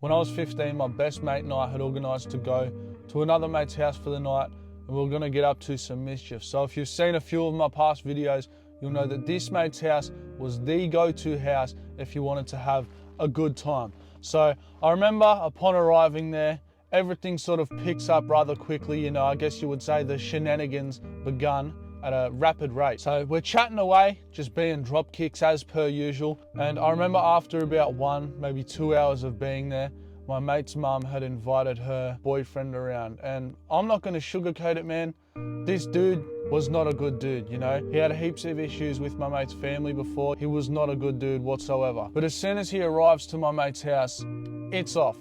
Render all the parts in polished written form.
When I was 15, my best mate and I had organised to go to another mate's house for the night, and we were going to get up to some mischief. So if you've seen a few of my past videos, you'll know that this mate's house was the go-to house if you wanted to have a good time. So I remember upon arriving there, everything sort of picks up rather quickly. You know, I guess you would say the shenanigans begun at a rapid rate. So we're chatting away, just being drop kicks as per usual. And I remember after about 1, maybe 2 hours of being there, my mate's mum had invited her boyfriend around. And I'm not gonna sugarcoat it, man. This dude was not a good dude, you know? He had heaps of issues with my mate's family before. He was not a good dude whatsoever. But as soon as he arrives to my mate's house, it's off.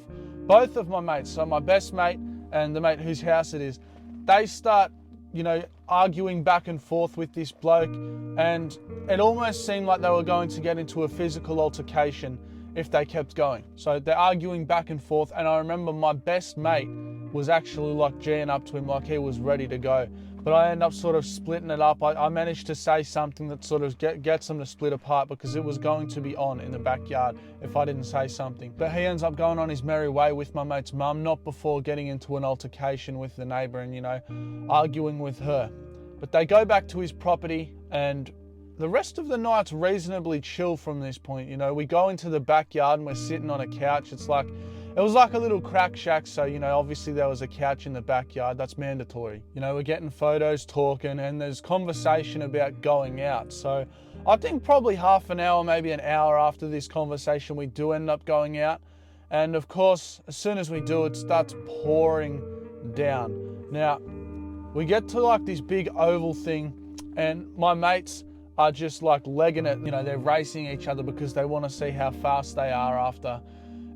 Both of my mates, so my best mate and the mate whose house it is, they start, you know, arguing back and forth with this bloke, and it almost seemed like they were going to get into a physical altercation if they kept going. So they're arguing back and forth, and I remember my best mate was actually like G'ing up to him like he was ready to go. But I end up sort of splitting it up. I managed to say something that sort of gets them to split apart, because it was going to be on in the backyard if I didn't say something. But he ends up going on his merry way with my mate's mum, not before getting into an altercation with the neighbour and, you know, arguing with her. But they go back to his property, and the rest of the night's reasonably chill from this point. You know, we go into the backyard and we're sitting on a couch. It was like a little crack shack, so, you know, obviously there was a couch in the backyard. That's mandatory. You know, we're getting photos, talking, and there's conversation about going out. So I think probably half an hour, maybe an hour after this conversation, we do end up going out. And of course, as soon as we do, it starts pouring down. Now, we get to like this big oval thing, and my mates are just like legging it. You know, they're racing each other because they want to see how fast they are after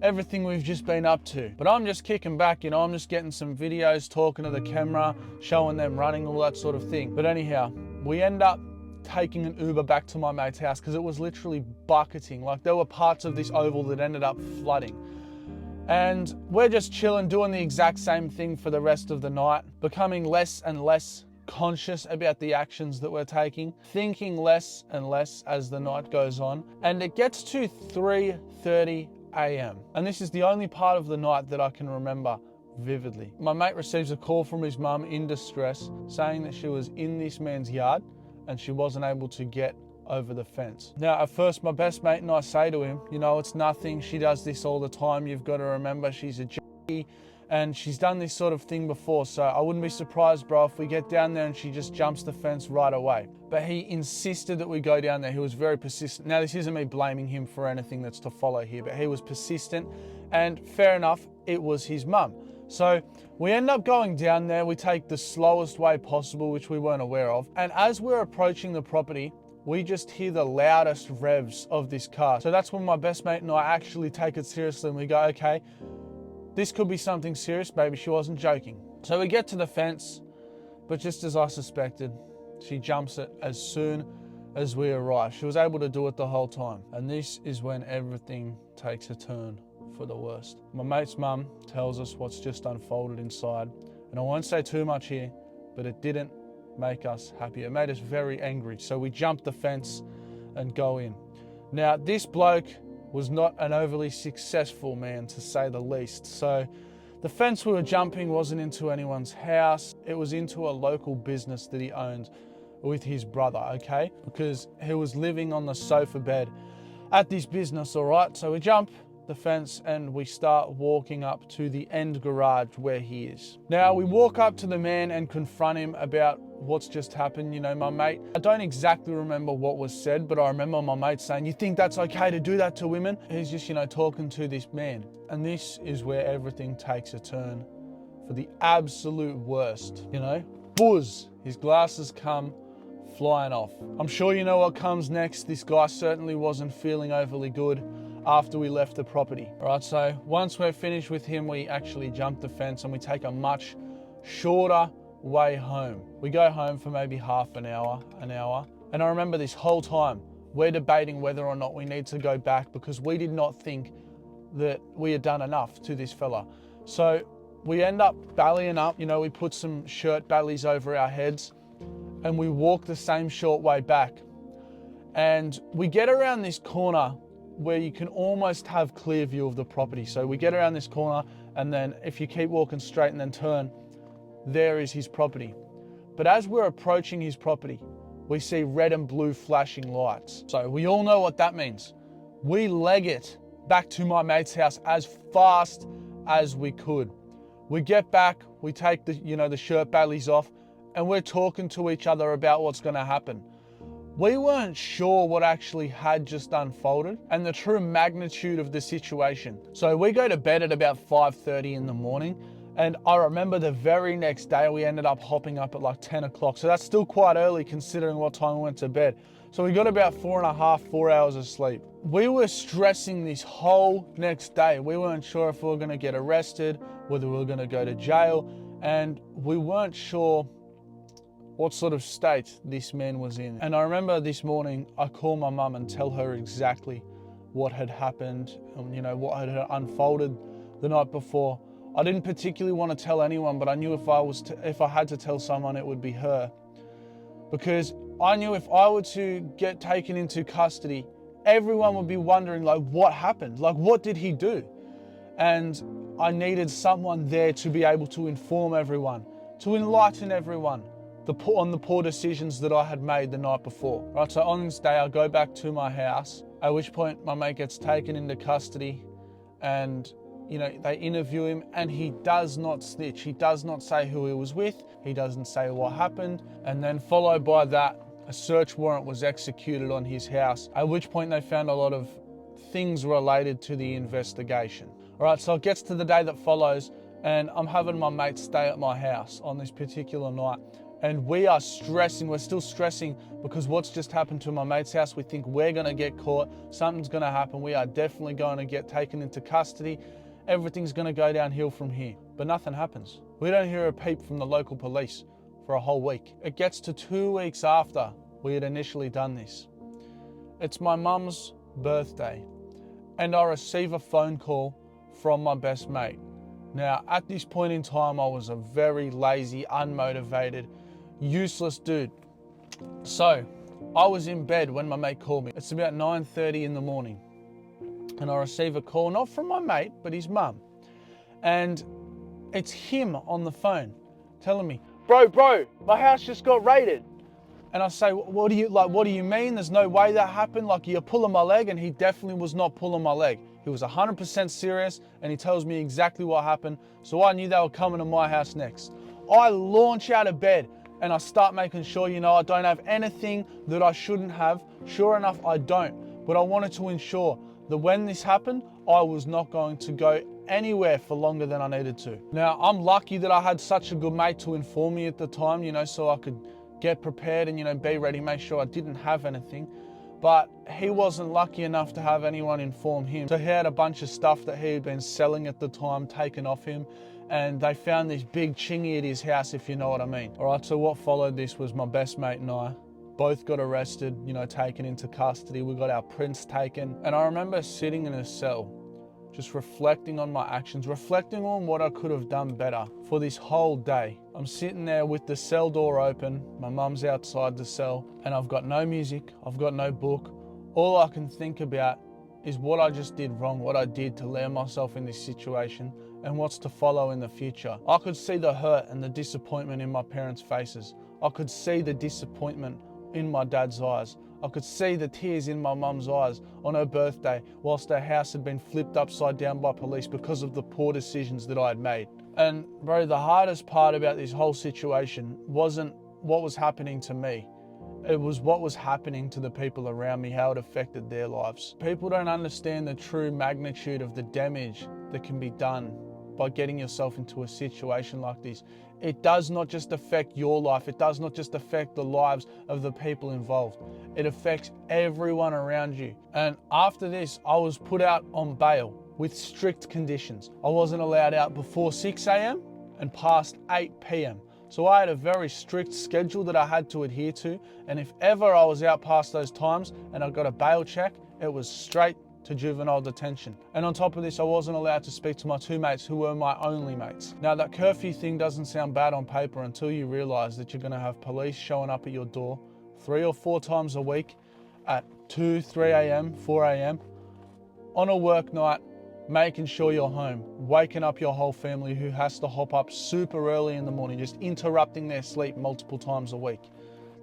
everything we've just been up to. But I'm just kicking back, you know, I'm just getting some videos, talking to the camera, showing them running, all that sort of thing. But anyhow, we end up taking an Uber back to my mate's house because it was literally bucketing. Like, there were parts of this oval that ended up flooding. And we're just chilling, doing the exact same thing for the rest of the night, becoming less and less conscious about the actions that we're taking, thinking less and less as the night goes on. And it gets to 3:30 a.m. And this is the only part of the night that I can remember vividly. My mate receives a call from his mum in distress, saying that she was in this man's yard and she wasn't able to get over the fence. Now, at first, my best mate and I say to him, you know, it's nothing. She does this all the time. You've got to remember she's a G, and she's done this sort of thing before. So I wouldn't be surprised, bro, if we get down there and she just jumps the fence right away. But he insisted that we go down there. He was very persistent. Now, this isn't me blaming him for anything that's to follow here, but he was persistent, and fair enough, it was his mum. So we end up going down there. We take the slowest way possible, which we weren't aware of. And as we're approaching the property, we just hear the loudest revs of this car. So that's when my best mate and I actually take it seriously, and we go, okay, this could be something serious. Maybe she wasn't joking. So we get to the fence, but just as I suspected, she jumps it as soon as we arrive. She was able to do it the whole time. And this is when everything takes a turn for the worst. My mate's mum tells us what's just unfolded inside. And I won't say too much here, but it didn't make us happy. It made us very angry. So we jump the fence and go in. Now, this bloke was not an overly successful man, to say the least. So the fence we were jumping wasn't into anyone's house. It was into a local business that he owned with his brother, okay? Because he was living on the sofa bed at this business, all right? So we jump the fence and we start walking up to the end garage where he is. Now, we walk up to the man and confront him about what's just happened. You know, my mate, I don't exactly remember what was said, but I remember my mate saying, "You think that's okay to do that to women?" He's just, you know, talking to this man. And this is where everything takes a turn for the absolute worst, you know? Buzz, his glasses come flying off. I'm sure you know what comes next. This guy certainly wasn't feeling overly good after we left the property. All right, so once we're finished with him, we actually jump the fence and we take a much shorter way home. We go home for maybe half an hour. And I remember this whole time, we're debating whether or not we need to go back, because we did not think that we had done enough to this fella. So we end up ballying up, you know, we put some shirt bellies over our heads and we walk the same short way back. And we get around this corner where you can almost have clear view of the property. So we get around this corner, and then if you keep walking straight and then turn, there is his property. But as we're approaching his property, we see red and blue flashing lights. So we all know what that means. We leg it back to my mate's house as fast as we could. We get back, we take the shirt bailies off, and we're talking to each other about what's going to happen. We weren't sure what actually had just unfolded and the true magnitude of the situation. So we go to bed at about 5:30 in the morning. And I remember the very next day we ended up hopping up at like 10 o'clock. So that's still quite early considering what time we went to bed. So we got about 4 hours of sleep. We were stressing this whole next day. We weren't sure if we were going to get arrested, whether we were going to go to jail, and we weren't sure what sort of state this man was in. And I remember this morning I called my mum and tell her exactly what had happened and what had unfolded the night before. I didn't particularly want to tell anyone, but I knew if I had to tell someone, it would be her. Because I knew if I were to get taken into custody, everyone would be wondering, like, what happened? Like, what did he do? And I needed someone there to be able to inform everyone, to enlighten everyone on the poor decisions that I had made the night before. Right, so on this day, I go back to my house, at which point my mate gets taken into custody, and they interview him, and he does not snitch. He does not say who he was with. He doesn't say what happened. And then followed by that, a search warrant was executed on his house, at which point they found a lot of things related to the investigation. All right, so it gets to the day that follows, and I'm having my mate stay at my house on this particular night. And we are stressing, we're still stressing because what's just happened to my mate's house. We think we're gonna get caught, something's gonna happen. We are definitely going to get taken into custody. Everything's gonna go downhill from here, but nothing happens. We don't hear a peep from the local police for a whole week. It gets to 2 weeks after we had initially done this. It's my mum's birthday, and I receive a phone call from my best mate. Now, at this point in time, I was a very lazy, unmotivated, useless dude. So I was in bed when my mate called me. It's about 9:30 in the morning, and I receive a call, not from my mate, but his mum. And it's him on the phone telling me, bro, my house just got raided. And I say, what do you mean? There's no way that happened. Like, you're pulling my leg. And he definitely was not pulling my leg. He was 100% serious, and he tells me exactly what happened. So I knew they were coming to my house next. I launch out of bed and I start making sure, I don't have anything that I shouldn't have. Sure enough, I don't. But I wanted to ensure that when this happened, I was not going to go anywhere for longer than I needed to. Now, I'm lucky that I had such a good mate to inform me at the time, so I could get prepared and, be ready, make sure I didn't have anything. But he wasn't lucky enough to have anyone inform him. So he had a bunch of stuff that he had been selling at the time taken off him, and they found this big chingy at his house, if you know what I mean. All right, so what followed this was my best mate and I both got arrested, taken into custody. We got our prints taken. And I remember sitting in a cell, just reflecting on my actions, reflecting on what I could have done better for this whole day. I'm sitting there with the cell door open, my mum's outside the cell, and I've got no music, I've got no book. All I can think about is what I just did wrong, what I did to land myself in this situation, and what's to follow in the future. I could see the hurt and the disappointment in my parents' faces. I could see the disappointment in my dad's eyes. I could see the tears in my mum's eyes on her birthday whilst her house had been flipped upside down by police because of the poor decisions that I had made. And bro, the hardest part about this whole situation wasn't what was happening to me. It was what was happening to the people around me, how it affected their lives. People don't understand the true magnitude of the damage that can be done by getting yourself into a situation like this. It does not just affect your life. It does not just affect the lives of the people involved. It affects everyone around you. And after this, I was put out on bail with strict conditions. I wasn't allowed out before 6 a.m. and past 8 p.m. So I had a very strict schedule that I had to adhere to. And if ever I was out past those times and I got a bail check, it was straight to juvenile detention. And on top of this, I wasn't allowed to speak to my two mates who were my only mates. Now, that curfew thing doesn't sound bad on paper until you realize that you're gonna have police showing up at your door 3 or 4 times a week at 2, 3 a.m., 4 a.m. on a work night, making sure you're home, waking up your whole family who has to hop up super early in the morning, just interrupting their sleep multiple times a week.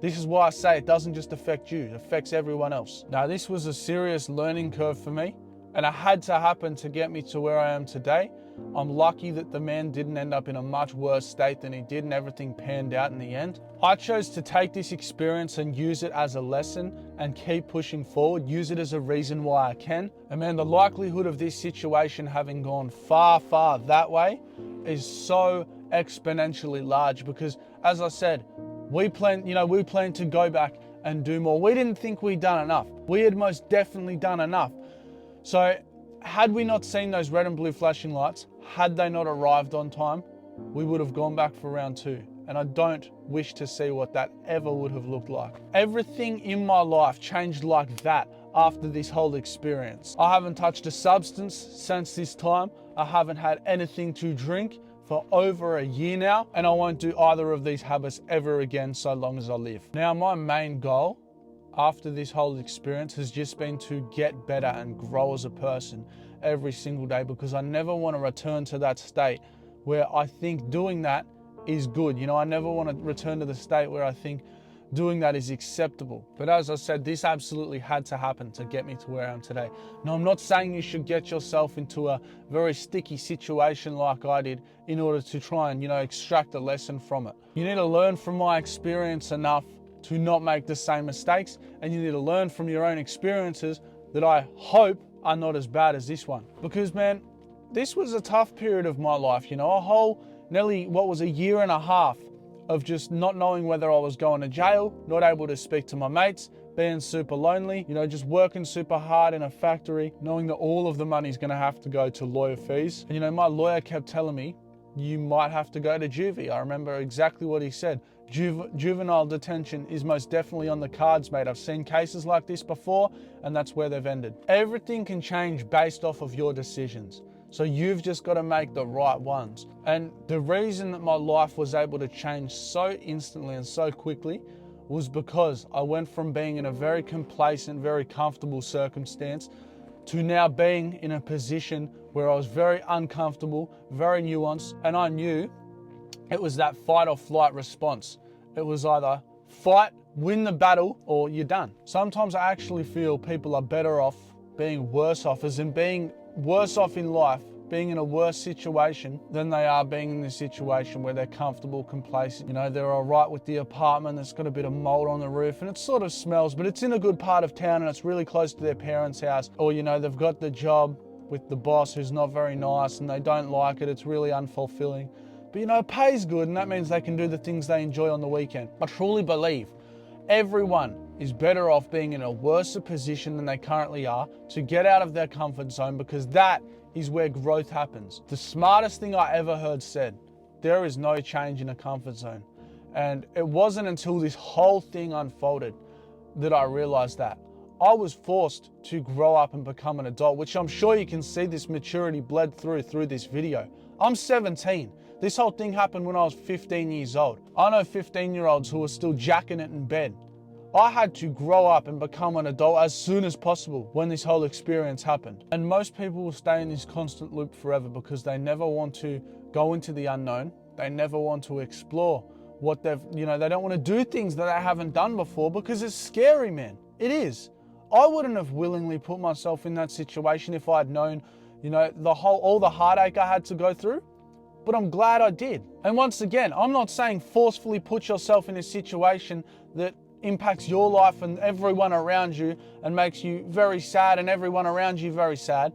This is why I say it doesn't just affect you, it affects everyone else. Now, this was a serious learning curve for me, and it had to happen to get me to where I am today. I'm lucky that the man didn't end up in a much worse state than he did and everything panned out in the end. I chose to take this experience and use it as a lesson and keep pushing forward, use it as a reason why I can. And man, the likelihood of this situation having gone far, far that way is so exponentially large because, as I said, we planned to go back and do more. We didn't think we'd done enough. We had most definitely done enough. So had we not seen those red and blue flashing lights, had they not arrived on time, we would have gone back for round 2. And I don't wish to see what that ever would have looked like. Everything in my life changed like that after this whole experience. I haven't touched a substance since this time. I haven't had anything to drink for over a year now, and I won't do either of these habits ever again so long as I live. Now, my main goal after this whole experience has just been to get better and grow as a person every single day, because I never want to return to that state where I think doing that is good. I never want to return to the state where I think doing that is acceptable. But as I said, this absolutely had to happen to get me to where I am today. Now, I'm not saying you should get yourself into a very sticky situation like I did in order to try and, extract a lesson from it. You need to learn from my experience enough to not make the same mistakes, and you need to learn from your own experiences that I hope are not as bad as this one. Because man, this was a tough period of my life, a whole nearly a year and a half of just not knowing whether I was going to jail, not able to speak to my mates, being super lonely, just working super hard in a factory, knowing that all of the money's gonna have to go to lawyer fees. And my lawyer kept telling me, you might have to go to juvie. I remember exactly what he said. Juvenile detention is most definitely on the cards, mate. I've seen cases like this before, and that's where they've ended. Everything can change based off of your decisions. So you've just got to make the right ones. And the reason that my life was able to change so instantly and so quickly was because I went from being in a very complacent, very comfortable circumstance to now being in a position where I was very uncomfortable, very nuanced, and I knew it was that fight or flight response. It was either fight, win the battle, or you're done. Sometimes I actually feel people are better off being worse off, as in being worse off in life, being in a worse situation than they are being in this situation where they're comfortable, complacent. They're all right with the apartment that's got a bit of mold on the roof and it sort of smells, but it's in a good part of town and it's really close to their parents' house. Or, they've got the job with the boss who's not very nice and they don't like it. It's really unfulfilling. But, it pays good, and that means they can do the things they enjoy on the weekend. I truly believe everyone is better off being in a worse position than they currently are to get out of their comfort zone, because that is where growth happens. The smartest thing I ever heard said, there is no change in a comfort zone. And it wasn't until this whole thing unfolded that I realized that. I was forced to grow up and become an adult, which I'm sure you can see this maturity bled through this video. I'm 17. This whole thing happened when I was 15 years old. I know 15-year-olds who are still jacking it in bed. I had to grow up and become an adult as soon as possible when this whole experience happened. And most people will stay in this constant loop forever because they never want to go into the unknown. They never want to explore what they don't want to do things that they haven't done before because it's scary, man. It is. I wouldn't have willingly put myself in that situation if I'd known, all the heartache I had to go through. But I'm glad I did. And once again, I'm not saying forcefully put yourself in a situation that impacts your life and everyone around you and makes you very sad and everyone around you very sad.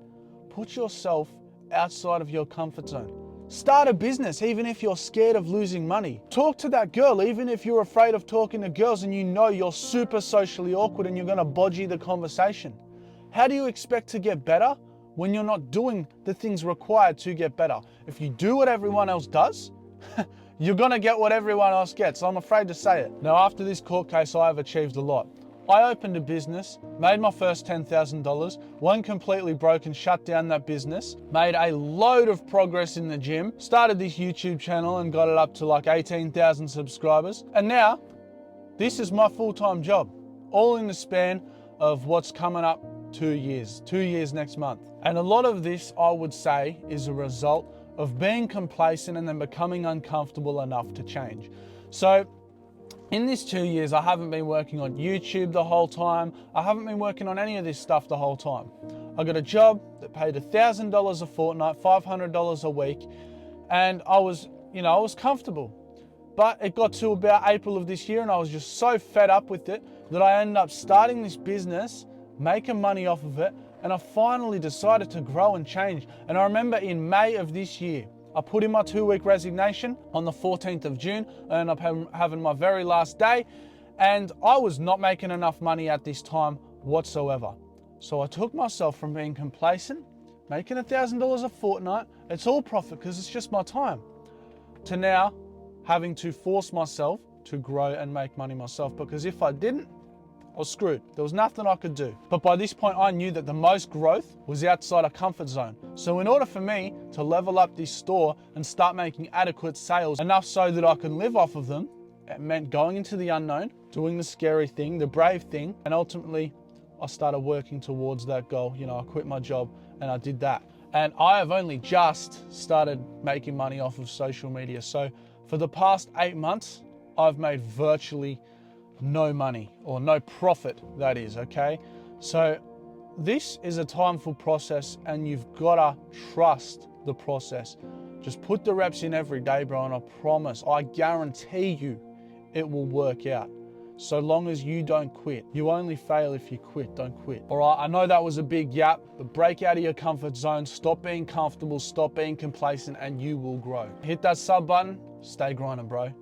Put yourself outside of your comfort zone. Start a business even if you're scared of losing money. Talk to that girl even if you're afraid of talking to girls and you're super socially awkward and you're going to bodgy the conversation. How do you expect to get better when you're not doing the things required to get better? If you do what everyone else does, you're gonna get what everyone else gets. I'm afraid to say it. Now, after this court case, I have achieved a lot. I opened a business, made my first $10,000, went completely broke and shut down that business, made a load of progress in the gym, started this YouTube channel and got it up to like 18,000 subscribers. And now, this is my full-time job, all in the span of what's coming up 2 years, 2 years next month. And a lot of this, I would say, is a result of being complacent and then becoming uncomfortable enough to change. So in this 2 years, I haven't been working on YouTube the whole time. I haven't been working on any of this stuff the whole time. I got a job that paid $1,000 a fortnight, $500 a week, and I was comfortable. But it got to about April of this year and I was just so fed up with it that I ended up starting this business, making money off of it, and I finally decided to grow and change. And I remember in May of this year, I put in my 2-week resignation on the 14th of June, and I'm having my very last day, and I was not making enough money at this time whatsoever. So I took myself from being complacent, making $1,000 a fortnight, it's all profit because it's just my time, to now having to force myself to grow and make money myself, because if I didn't, I was screwed. There was nothing I could do. But by this point, I knew that the most growth was outside a comfort zone. So in order for me to level up this store and start making adequate sales, enough so that I could live off of them, it meant going into the unknown, doing the scary thing, the brave thing, and ultimately I started working towards that goal. I quit my job and I did that. And I have only just started making money off of social media. So for the past 8 months, I've made virtually no money, or no profit, that is, okay? So this is a timeful process and you've gotta trust the process. Just put the reps in every day, bro, and I promise, I guarantee you it will work out. So long as you don't quit. You only fail if you quit, don't quit. All right, I know that was a big yap, but break out of your comfort zone, stop being comfortable, stop being complacent, and you will grow. Hit that sub button, stay grinding, bro.